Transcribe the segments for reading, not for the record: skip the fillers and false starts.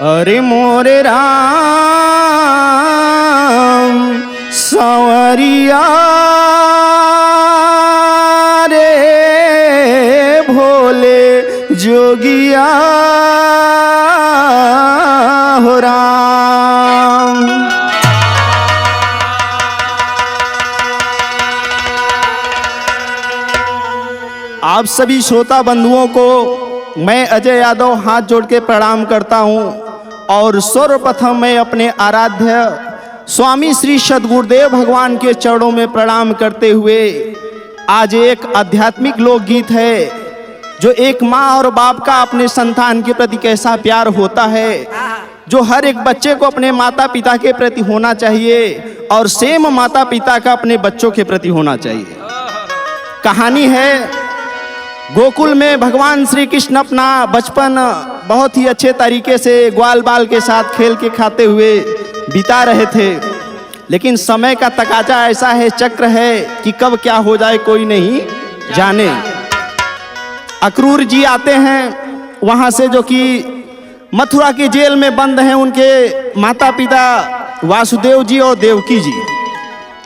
अरे मोरे राम संवरिया रे भोले जोगिया हो राम। आप सभी श्रोता बंधुओं को मैं अजय यादव हाथ जोड़ के प्रणाम करता हूं और सर्वप्रथम मैं अपने आराध्य स्वामी श्री सद्गुरुदेव भगवान के चरणों में प्रणाम करते हुए आज एक आध्यात्मिक लोकगीत है जो एक माँ और बाप का अपने संतान के प्रति कैसा प्यार होता है, जो हर एक बच्चे को अपने माता पिता के प्रति होना चाहिए और सेम माता पिता का अपने बच्चों के प्रति होना चाहिए। कहानी है गोकुल में भगवान श्री कृष्ण अपना बचपन बहुत ही अच्छे तरीके से ग्वाल बाल के साथ खेल के खाते हुए बिता रहे थे, लेकिन समय का तकाजा ऐसा है, चक्र है कि कब क्या हो जाए कोई नहीं जाने। अक्रूर जी आते हैं वहाँ से, जो कि मथुरा की जेल में बंद हैं उनके माता पिता वासुदेव जी और देवकी जी।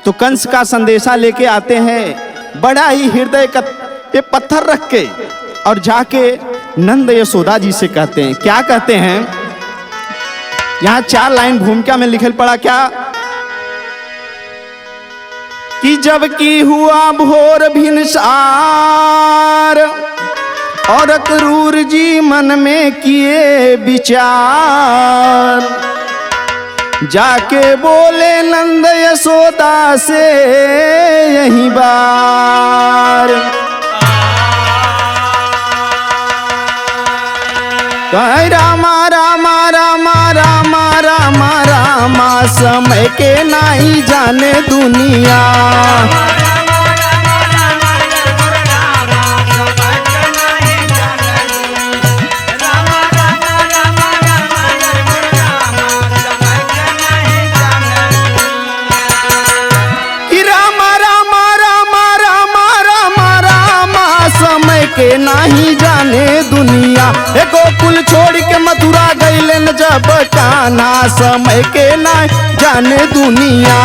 तो कंस का संदेशा लेके आते हैं, बड़ा ही हृदय पे पत्थर रख के, और जाके नंद यशोदा जी से कहते हैं, क्या कहते हैं, यहाँ 4 लाइन भूमिका में लिखल पड़ा क्या कि जबकि हुआ भोर भिनसार और अक्रूर जी मन में किए विचार, जाके बोले नंद यशोदा से यही बार, रामा रामा रामा रामा रामा रामा समय के नहीं जाने दुनिया। के नहीं जाने दुनिया, गोकुल छोड़ के मथुरा गईलन जब कान्हा, समय के नहीं जाने दुनिया।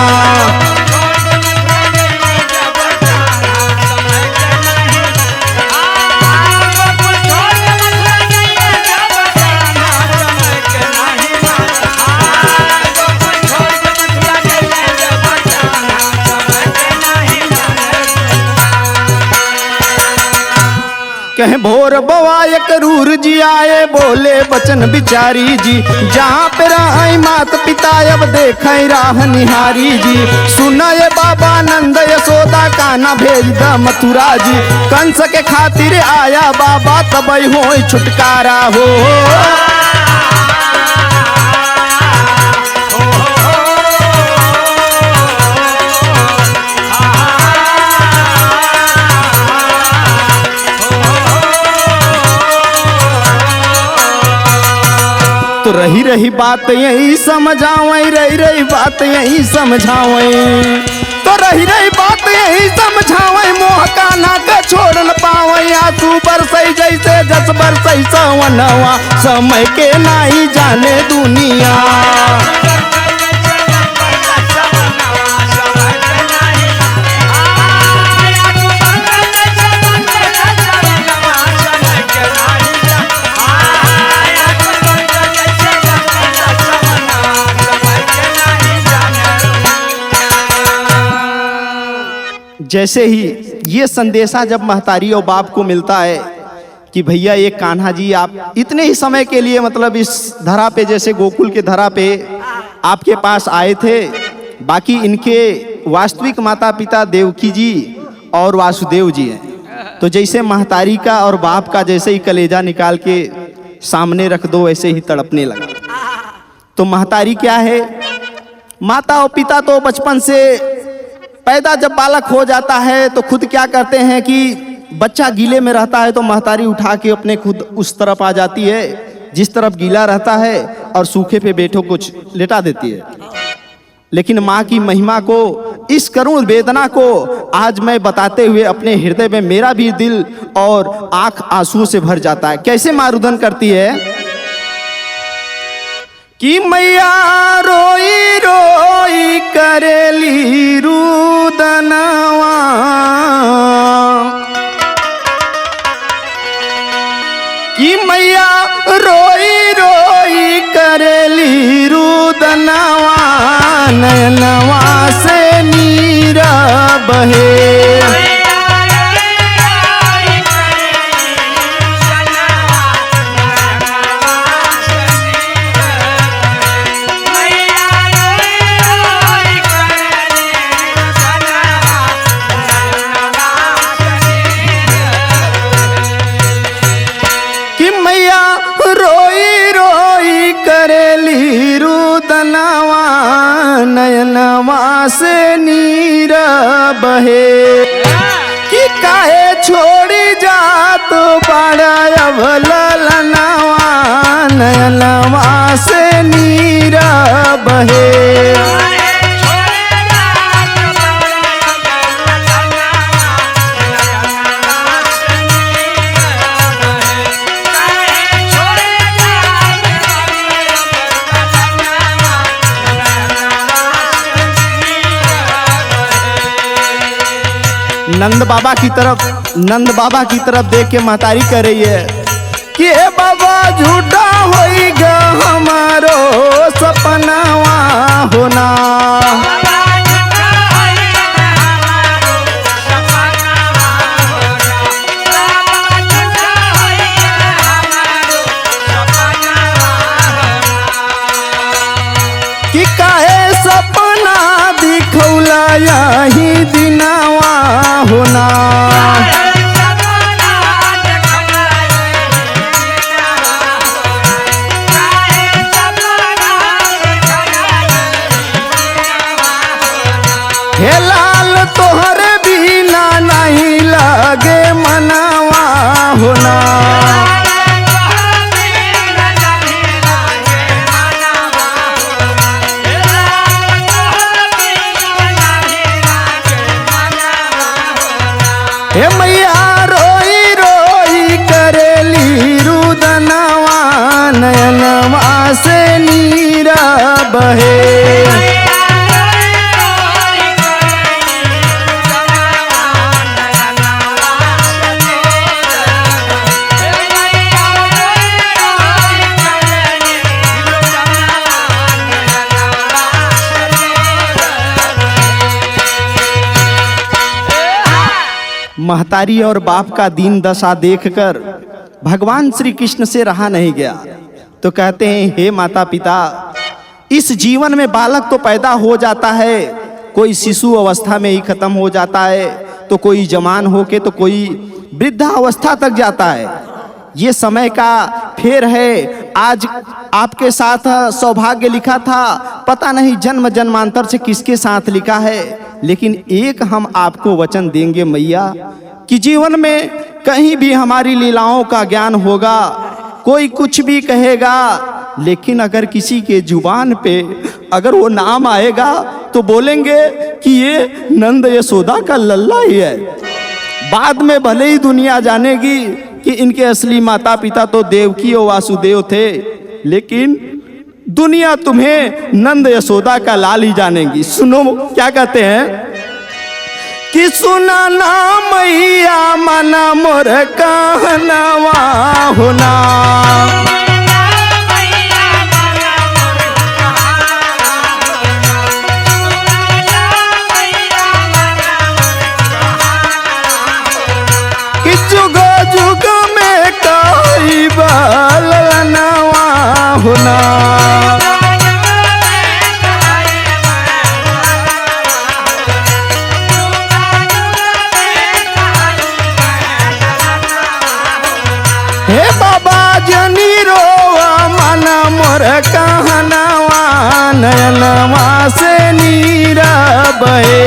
कहीं भोर बवाय अक्रूर जी आए, बोले बचन बिचारी जी, जहाँ पे रहे मात पिता अब देखे राह निहारी जी। सुनाए बाबा नंद यशोदा कान्हा भेज द मथुरा जी, कंस के खातिर आया बाबा तब हो छुटकारा हो। तो रही रही बात यही समझावे, रही बात यही समझावे, तो रही बात यही समझावे, मोह कान्हा का छोड़ न पावे, आंसू बरसई जैसे जस बरसई सवनवा, समय के नहीं जाने दुनिया। जैसे ही ये संदेशा जब महतारी और बाप को मिलता है कि भैया ये कान्हा जी आप इतने ही समय के लिए मतलब इस धरा पे, जैसे गोकुल के धरा पे आपके पास आए थे, बाकी इनके वास्तविक माता पिता देवकी जी और वासुदेव जी हैं। तो जैसे महतारी का और बाप का जैसे ही कलेजा निकाल के सामने रख दो वैसे ही तड़पने लगा। तो महतारी क्या है, माता और पिता तो बचपन से पैदा जब बालक हो जाता है तो खुद क्या करते हैं कि बच्चा गीले में रहता है तो महतारी उठा के अपने खुद उस तरफ आ जाती है जिस तरफ गीला रहता है और सूखे पे बैठो कुछ लेटा देती है। लेकिन माँ की महिमा को, इस करुण वेदना को आज मैं बताते हुए अपने हृदय में मेरा भी दिल और आंख आंसुओं से भर जाता है। कैसे माँ रुदन करती है कि मैया रोई रोई करेली रुदनवा, कि मैया रोई रोई करेली रुदनवा, नयनवा से नीरा बहे। नयनवा से नीरा बहे, कि काहे छोड़ी जात बाड़ा अब ललनवा, नयनवा से नीरा बहे। नंद बाबा की तरफ देख के महतारी कह रही है कि ए बाबा झूठा होइगा हमारो सपनावा होना, कि काहे सपना दिखौला यही दिनावा होना। हे लाल तोहर बिना नहीं लगे मनावा होना, हे मैया रोई रोई करेली रुदनवा, नयनवा से नीरा बहे। महतारी और बाप का दीन दशा देखकर भगवान श्री कृष्ण से रहा नहीं गया, तो कहते हैं हे माता पिता, इस जीवन में बालक तो पैदा हो जाता है, कोई शिशु अवस्था में ही खत्म हो जाता है, तो कोई जवान होके तो कोई वृद्धा अवस्था तक जाता है। ये समय का फेर है। आज आपके साथ सौभाग्य लिखा था, पता नहीं जन्म जन्मांतर से किसके साथ लिखा है, लेकिन एक हम आपको वचन देंगे मैया कि जीवन में कहीं भी हमारी लीलाओं का ज्ञान होगा, कोई कुछ भी कहेगा, लेकिन अगर किसी के जुबान पे अगर वो नाम आएगा तो बोलेंगे कि ये नंद यशोदा का लल्ला ही है। बाद में भले ही दुनिया जानेगी कि इनके असली माता पिता तो देवकी और वासुदेव थे, लेकिन दुनिया तुम्हें नंद यशोदा का लाल ही जानेगी। सुनो क्या कहते हैं कि सुना ना मैया मना मोर कहनवा होना, कि जुग जुग में कई बलनवा होना, हे बाबा जनी रोवा मना मोर कहनवा, नयनवा से नीरा बहे।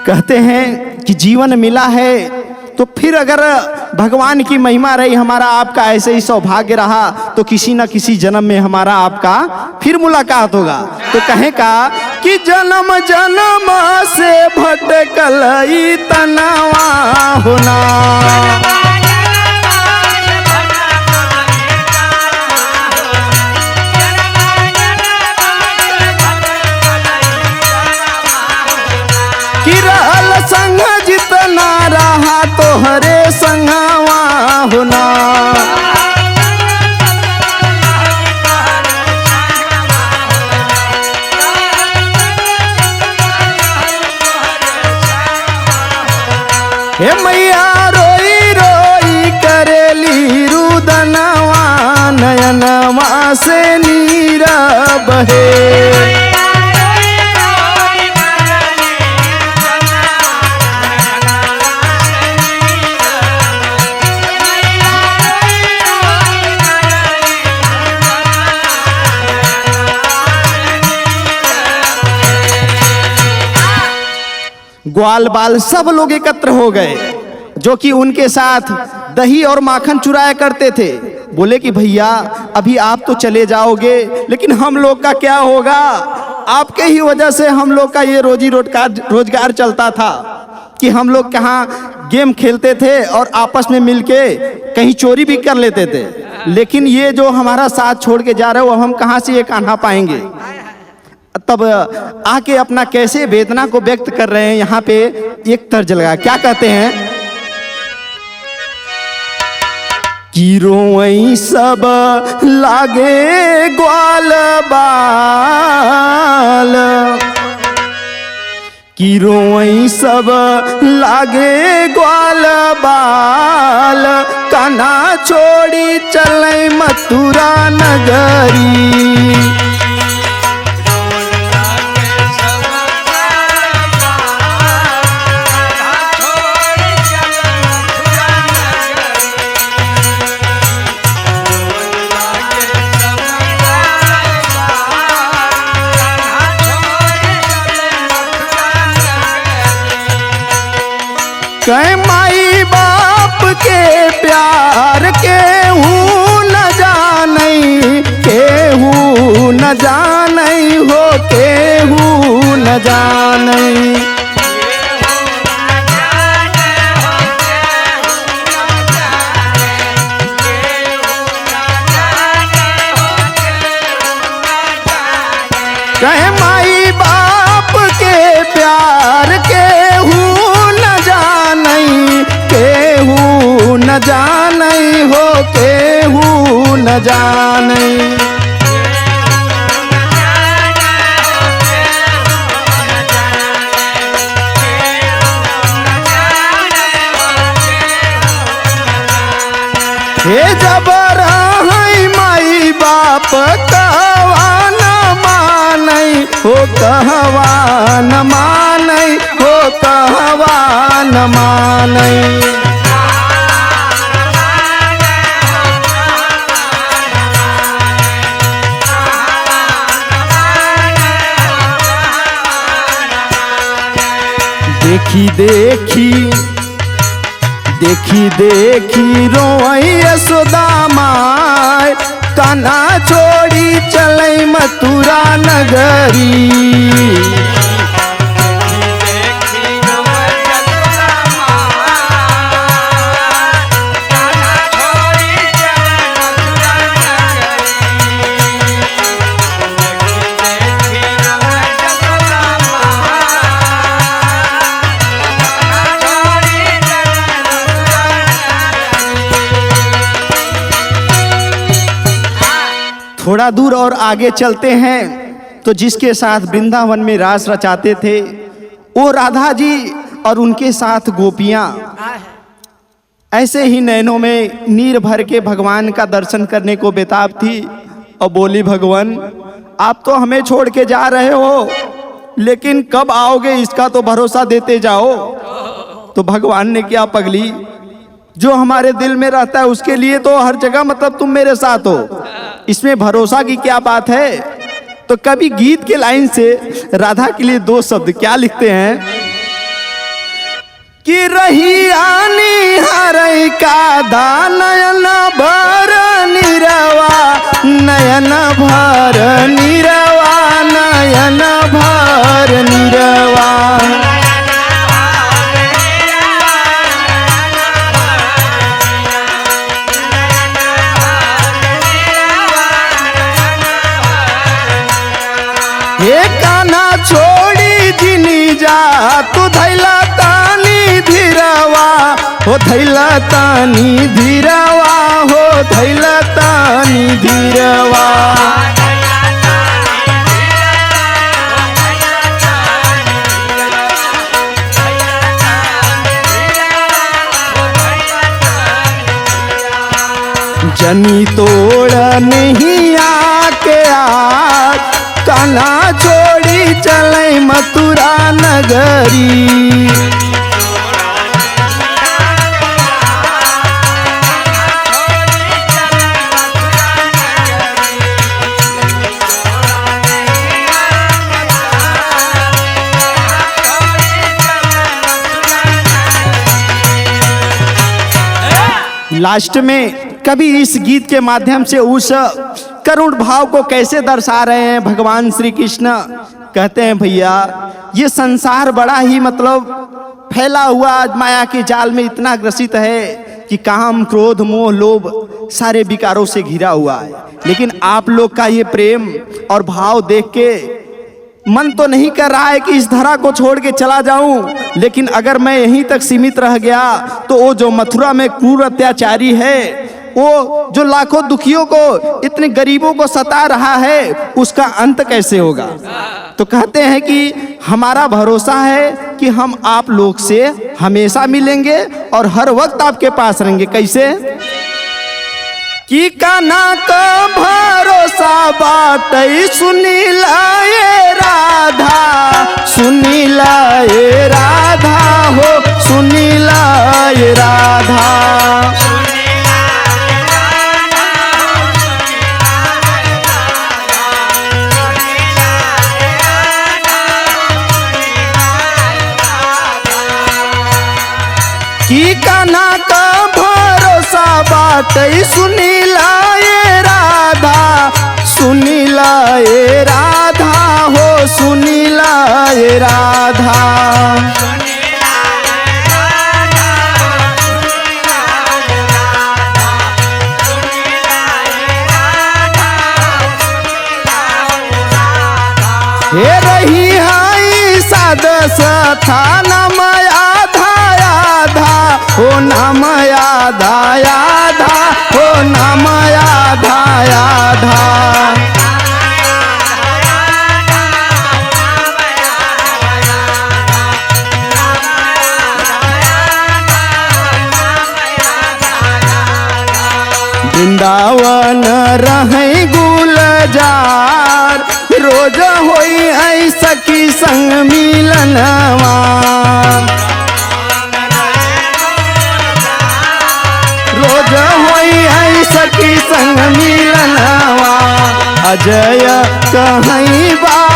कहते हैं कि जीवन मिला है तो फिर अगर भगवान की महिमा रही, हमारा आपका ऐसे ही सौभाग्य रहा तो किसी न किसी जन्म में हमारा आपका फिर मुलाकात होगा। तो कहें का कि जन्म जन्म से भटकल ई तनवा होना, कि रहल संग जितना रहा तोहरे संगवा होना। हे मैया रोई रोई करेली रुदनवा, नयनवा से नीर बहे। ग्वाल बाल सब लोग एकत्र हो गए जो कि उनके साथ दही और माखन चुराया करते थे। बोले कि भैया अभी आप तो चले जाओगे, लेकिन हम लोग का क्या होगा? आपके ही वजह से हम लोग का ये रोजी रोजगार चलता था कि हम लोग कहाँ गेम खेलते थे और आपस में मिलके कहीं चोरी भी कर लेते थे, लेकिन ये जो हमारा साथ छोड़ के जा रहे हो हम कहाँ से ये कान्हा पाएंगे? तब आके अपना कैसे वेदना को व्यक्त कर रहे हैं। यहाँ पे एक तर्ज लगा, क्या कहते हैं कि रोई सब लागे ग्वाल बाल, कि रोई सब लागे ग्वाल बाल, कान्हा छोड़ी चले मथुरा नगरी। कह माई बाप के प्यार केहू न जानई, केहू न जानई हो, केहू न जानई। कह माई बाप के प्यार केहू केहू न जानई हो, केहू न जानई। हे जबर है माई बाप कहवा न मानई हो, कहवा न मानई हो, कहवा न मानई। देखी देखी देखी देखी रोई यशोदा माय, कान्हा छोड़ी चले मथुरा नगरी। थोड़ा दूर और आगे चलते हैं तो जिसके साथ वृंदावन में रास रचाते थे वो राधा जी और उनके साथ गोपियां ऐसे ही नैनों में नीर भर के भगवान का दर्शन करने को बेताब थी और बोली, भगवान आप तो हमें छोड़ के जा रहे हो, लेकिन कब आओगे इसका तो भरोसा देते जाओ। तो भगवान ने क्या, पगली जो हमारे दिल में रहता है उसके लिए तो हर जगह मतलब तुम मेरे साथ हो, इसमें भरोसा की क्या बात है। तो कभी गीत के लाइन से राधा के लिए दो शब्द क्या लिखते हैं कि रही आनी हरई का दा नयन भर निरवा, नयन भर निरवा, नयन भर निरवा। हे काना छोड़ी जिनी जा तू धैला तानी धीरवा, हो धैला तानी धीरवा, हो धैला तानी धीरवा। जनी तोड़ नहीं आके आज काना छोड़ी चले मथुरा नगरी। लास्ट में कवि इस गीत के माध्यम से उस करुण भाव को कैसे दर्शा रहे हैं। भगवान श्री कृष्ण कहते हैं भैया ये संसार बड़ा ही मतलब फैला हुआ माया के जाल में इतना ग्रसित है कि काम क्रोध मोह लोभ सारे विकारों से घिरा हुआ है। लेकिन आप लोग का ये प्रेम और भाव देख के मन तो नहीं कर रहा है कि इस धरा को छोड़ के चला जाऊं, लेकिन अगर मैं यहीं तक सीमित रह गया तो वो जो मथुरा में क्रूर अत्याचारी है, वो जो लाखों दुखियों को इतने गरीबों को सता रहा है, उसका अंत कैसे होगा। तो कहते हैं कि हमारा भरोसा है कि हम आप लोग से हमेशा मिलेंगे और हर वक्त आपके पास रहेंगे। कैसे कि काना का भरोसा बाटई सुनी लाए राधा, सुनी लाए राधा, हो सुनी लाए राधा। कि काना का भरोसा बाटई सुनी लाए राधा, सुनी लाए राधा, हो सुनी लाए राधा। हे रही हाई सादस था नम आधा आधा, हो नम आधा आधा, हो नम आधा आधा। वृंदावन रहे गुलजार, रोज होई है सखी संग मिलनवा। रोज होई है सखी संग मिलनवा, अजय कहीं बा